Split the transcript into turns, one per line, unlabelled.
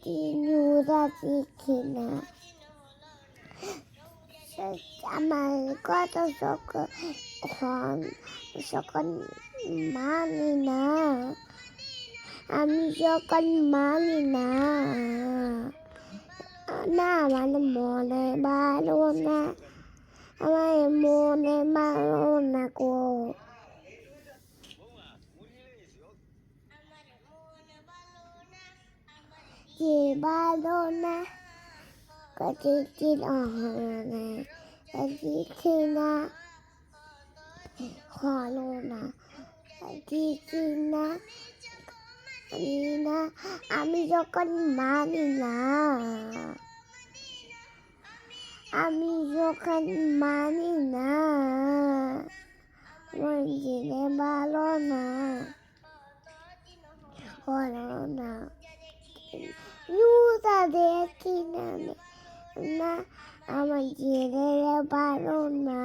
নিউজা দেখি না। আমার কত যখন যখন মানি না, আমি যখন মানি না, না আমার মনে ভালো না, আমার মনে ভালো না গো। যে ভালো না কতদিন অহনে দেখি না, হলো না দেখি না, না আমি যখন মানি না, আমি যখন মানি না, আমার জিনে ভালো না, হলো না নিউজা দেখি না, না আমার জিনে ভালো না।